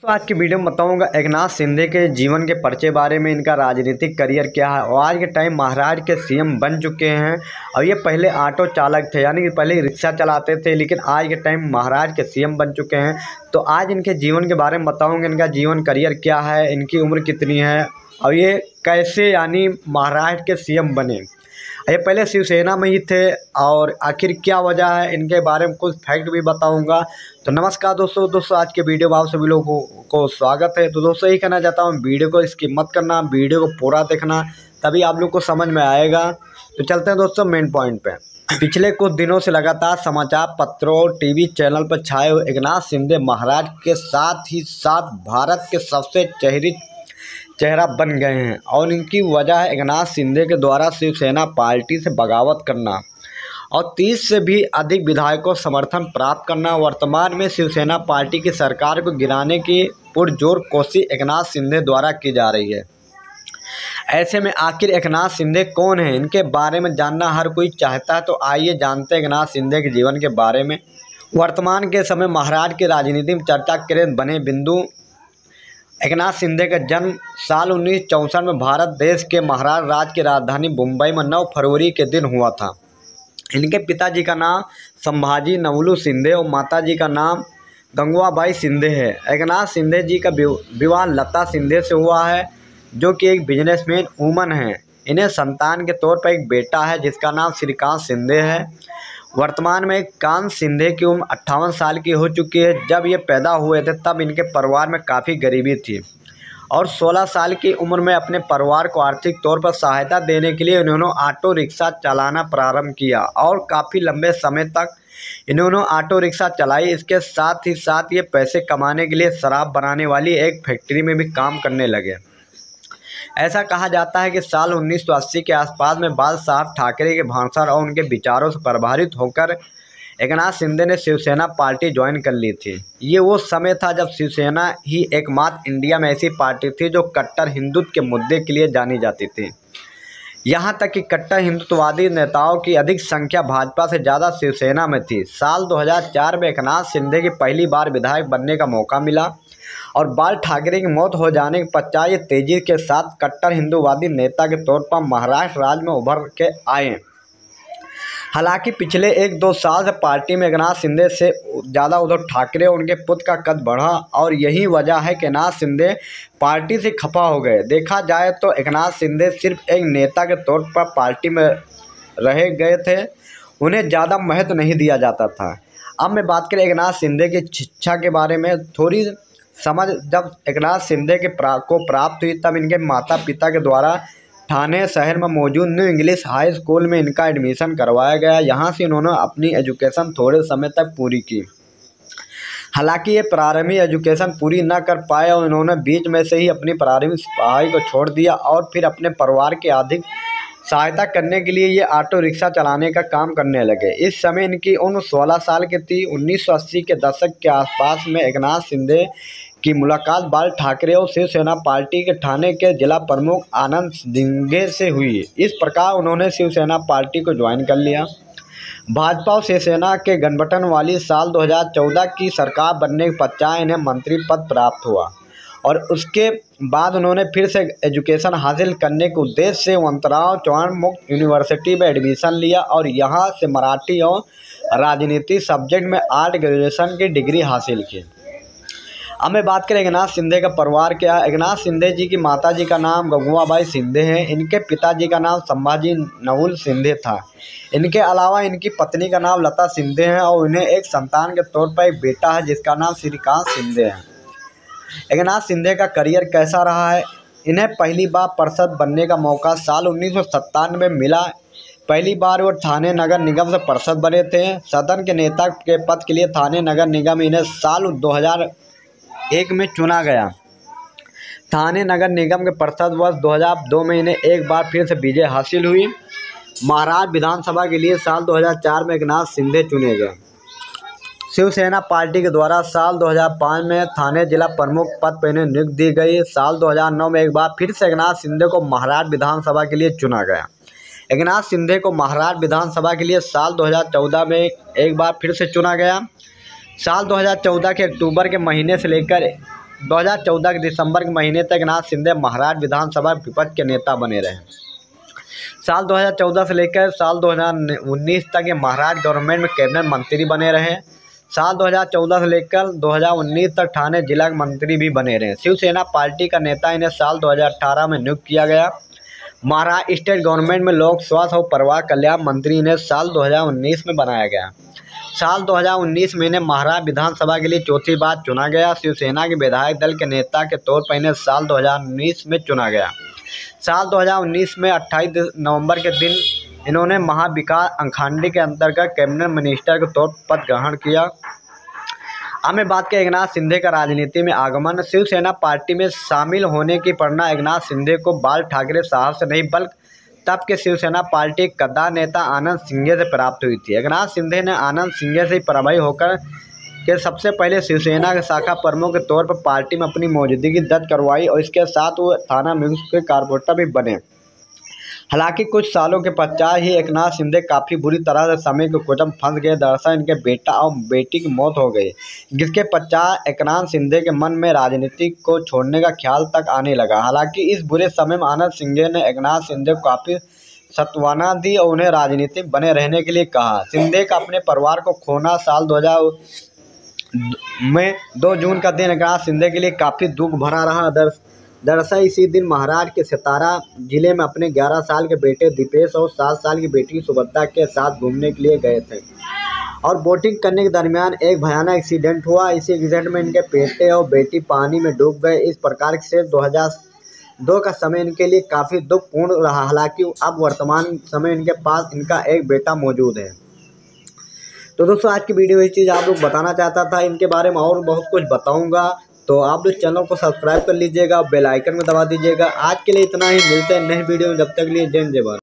तो आज की वीडियो में बताऊंगा एकनाथ शिंदे के जीवन के परिचय बारे में, इनका राजनीतिक करियर क्या है और आज के टाइम महाराष्ट्र के सीएम बन चुके हैं। और ये पहले ऑटो चालक थे, यानी कि पहले रिक्शा चलाते थे, लेकिन आज के टाइम महाराष्ट्र के सीएम बन चुके हैं। तो आज इनके जीवन के बारे में बताऊंगा, इनका जीवन करियर क्या है, इनकी उम्र कितनी है और ये कैसे यानी महाराष्ट्र के सीएम बने। ये पहले शिवसेना में ही थे और आखिर क्या वजह है, इनके बारे में कुछ फैक्ट भी बताऊंगा। तो नमस्कार दोस्तों आज के वीडियो में आप सभी लोगों को स्वागत है। तो दोस्तों यही कहना चाहता हूँ, वीडियो को स्किप मत करना, वीडियो को पूरा देखना, तभी आप लोग को समझ में आएगा। तो चलते हैं दोस्तों मेन पॉइंट पे। पिछले कुछ दिनों से लगातार समाचार पत्रों और टीवी चैनल पर छाए हुए एकनाथ शिंदे महाराष्ट्र के साथ ही साथ भारत के सबसे चेहरा बन गए हैं और इनकी वजह है एकनाथ शिंदे के द्वारा शिवसेना पार्टी से बगावत करना और 30 से भी अधिक विधायकों समर्थन प्राप्त करना। वर्तमान में शिवसेना पार्टी की सरकार को गिराने की पुरजोर कोशिश एकनाथ शिंदे द्वारा की जा रही है। ऐसे में आखिर एकनाथ शिंदे कौन है, इनके बारे में जानना हर कोई चाहता है। तो आइए जानते हैं एकनाथ शिंदे के जीवन के बारे में। वर्तमान के समय महाराष्ट्र की राजनीति में चर्चा केंद्र बने बिंदु एकनाथ शिंदे का जन्म साल 1964 में भारत देश के महाराष्ट्र राज्य की राजधानी मुंबई में 9 फरवरी के दिन हुआ था। इनके पिताजी का नाम संभाजी नवलू शिंदे और माताजी का नाम गंगवाबाई शिंदे है। एकनाथ शिंदे जी का विवाह लता शिंदे से हुआ है, जो कि एक बिजनेसमैन वूमन है। इन्हें संतान के तौर पर एक बेटा है जिसका नाम श्रीकांत शिंदे है। वर्तमान में कांत शिंदे की उम्र 58 साल की हो चुकी है। जब ये पैदा हुए थे तब इनके परिवार में काफ़ी गरीबी थी और 16 साल की उम्र में अपने परिवार को आर्थिक तौर पर सहायता देने के लिए इन्होंने ऑटो रिक्शा चलाना प्रारंभ किया और काफ़ी लंबे समय तक इन्होंने ऑटो रिक्शा चलाई। इसके साथ ही साथ ये पैसे कमाने के लिए शराब बनाने वाली एक फैक्ट्री में भी काम करने लगे। ऐसा कहा जाता है कि साल 1980 के आसपास में बाल साहब ठाकरे के भाषण और उनके विचारों से प्रभावित होकर एकनाथ शिंदे ने शिवसेना पार्टी ज्वाइन कर ली थी। ये वो समय था जब शिवसेना ही एकमात्र इंडिया में ऐसी पार्टी थी जो कट्टर हिंदुत्व के मुद्दे के लिए जानी जाती थी। यहाँ तक कि कट्टर हिंदुत्ववादी नेताओं की अधिक संख्या भाजपा से ज़्यादा शिवसेना में थी। साल 2004 में एकनाथ शिंदे की पहली बार विधायक बनने का मौका मिला और बाल ठाकरे की मौत हो जाने के पश्चात ये तेजी के साथ कट्टर हिंदुवादी नेता के तौर पर महाराष्ट्र राज्य में उभर के आए। हालांकि पिछले 1-2 साल से पार्टी में एकनाथ शिंदे से ज़्यादा उद्धव ठाकरे और उनके पुत्र का कद बढ़ा और यही वजह है कि एकनाथ शिंदे पार्टी से खफा हो गए। देखा जाए तो एकनाथ शिंदे सिर्फ एक नेता के तौर पर पार्टी में रह गए थे, उन्हें ज़्यादा महत्व नहीं दिया जाता था। अब मैं बात करें एकनाथ शिंदे की शिक्षा के बारे में। थोड़ी समझ जब एकनाथ शिंदे को प्राप्त हुई तब इनके माता पिता के द्वारा ठाणे शहर में मौजूद न्यू इंग्लिश हाई स्कूल में इनका एडमिशन करवाया गया। यहाँ से इन्होंने अपनी एजुकेशन थोड़े समय तक पूरी की। हालांकि ये प्रारंभिक एजुकेशन पूरी न कर पाए और इन्होंने बीच में से ही अपनी प्रारंभिक पढ़ाई को छोड़ दिया और फिर अपने परिवार की आर्थिक सहायता करने के लिए ये ऑटो रिक्शा चलाने का काम करने लगे। इस समय इनकी उम्र 16 साल की थी। 1980 के दशक के आसपास में एकनाथ शिंदे की मुलाकात बाल ठाकरे और शिवसेना पार्टी के ठाणे के जिला प्रमुख आनंद दिंगे से हुई। इस प्रकार उन्होंने शिवसेना पार्टी को ज्वाइन कर लिया। भाजपा और शिवसेना के गठबंधन वाली साल 2014 की सरकार बनने के पश्चात इन्हें मंत्री पद प्राप्त हुआ और उसके बाद उन्होंने फिर से एजुकेशन हासिल करने के उद्देश्य से अंतराव चौहान मुक्त यूनिवर्सिटी में एडमिशन लिया और यहाँ से मराठी और राजनीति सब्जेक्ट में आर्ट ग्रेजुएशन की डिग्री हासिल की। अब मैं बात करें एकनाथ शिंदे का परिवार क्या है। एकनाथ शिंदे जी की माताजी का नाम गंगवाबाई शिंदे है। इनके पिताजी का नाम संभाजी नवल शिंदे था। इनके अलावा इनकी पत्नी का नाम लता शिंदे है और उन्हें एक संतान के तौर पर एक बेटा है जिसका नाम श्रीकांत शिंदे है। एकनाथ शिंदे का करियर कैसा रहा है। इन्हें पहली बार पार्षद बनने का मौका साल 1997 में मिला। पहली बार वो ठाणे नगर निगम से पार्षद बने थे। सदन के नेता के पद के लिए ठाणे नगर निगम इन्हें साल 2001 में चुना गया। ठाणे नगर निगम के पार्षद वर्ष 2002 में इन्हें एक बार फिर से विजय हासिल हुई। महाराष्ट्र विधानसभा के लिए साल 2004 में एकनाथ शिंदे चुने गए। शिवसेना पार्टी के द्वारा साल 2005 में ठाणे जिला प्रमुख पद पर इन्हें नियुक्ति दी गई। साल 2009 में एक बार फिर से एकनाथ शिंदे को महाराष्ट्र विधानसभा के लिए चुना गया। एकनाथ शिंदे को महाराष्ट्र विधानसभा के लिए साल 2014 में एक बार फिर से चुना गया। साल 2014 के अक्टूबर के महीने से लेकर 2014 के दिसंबर के महीने तक एकनाथ शिंदे महाराष्ट्र विधानसभा विपक्ष के नेता बने रहे। साल 2014 से लेकर साल 2019 तक ये महाराष्ट्र गवर्नमेंट में कैबिनेट मंत्री बने रहे। साल 2014 से लेकर 2019 तक ठाणे जिला मंत्री भी बने रहे। शिवसेना पार्टी का नेता इन्हें साल 2018 में नियुक्त किया गया। महाराष्ट्र स्टेट गवर्नमेंट में लोक स्वास्थ्य और परिवार कल्याण मंत्री इन्हें साल 2019 में बनाया गया। साल 2019 में इन्हें महाराष्ट्र विधानसभा के लिए चौथी बार चुना गया। शिवसेना के विधायक दल के नेता के तौर पर इन्हें साल 2019 में चुना गया। साल 2019 में 28 नवंबर के दिन इन्होंने महाविकास अखाड़े के अंतर्गत कैबिनेट मिनिस्टर के तौर पर पद ग्रहण किया। अब मैं बात करें एकनाथ शिंदे का राजनीति में आगमन। शिवसेना पार्टी में शामिल होने की प्रेरणा एकनाथ शिंदे को बाल ठाकरे साहब से नहीं बल्कि तब के शिवसेना पार्टी के कद्दावर नेता आनंद सिंघे से प्राप्त हुई थी। एकनाथ शिंदे ने आनंद सिंघे से प्रभावित होकर के सबसे पहले शिवसेना के शाखा प्रमुख के तौर पर पार्टी में अपनी मौजूदगी दर्ज करवाई और इसके साथ वो थाना म्यूनिसिपल के कारपोरेटर भी बने। हालांकि कुछ सालों के पश्चात ही एकनाथ शिंदे काफ़ी बुरी तरह से समय के कुचम फंस गए। दरअसल इनके बेटा और बेटी की मौत हो गई, जिसके पश्चात एकनाथ शिंदे के मन में राजनीति को छोड़ने का ख्याल तक आने लगा। हालांकि इस बुरे समय में आनंद सिंघे ने एकनाथ शिंदे को काफ़ी सांत्वना दी और उन्हें राजनीति में बने रहने के लिए कहा। शिंदे का अपने परिवार को खोना साल 2000 में 2 जून का दिन एकनाथ शिंदे के लिए काफ़ी दुख भरा रहा। दरअसल इसी दिन महाराष्ट्र के सतारा जिले में अपने 11 साल के बेटे दीपेश और 7 साल की बेटी सुभद्रा के साथ घूमने के लिए गए थे और बोटिंग करने के दरमियान एक भयानक एक्सीडेंट हुआ। इसी एक्सीडेंट में इनके बेटे और बेटी पानी में डूब गए। इस प्रकार से 2002 का समय इनके लिए काफ़ी दुखपूर्ण रहा। हालांकि अब वर्तमान समय इनके पास इनका एक बेटा मौजूद है। तो दोस्तों आज की वीडियो ये चीज़ आप लोग बताना चाहता था, इनके बारे में और बहुत कुछ बताऊंगा। तो आप लोग चैनल को सब्सक्राइब कर लीजिएगा, बेल आइकन में दबा दीजिएगा। आज के लिए इतना ही, मिलते हैं नई वीडियो में। जब तक के लिए जय हिंद जय भारत।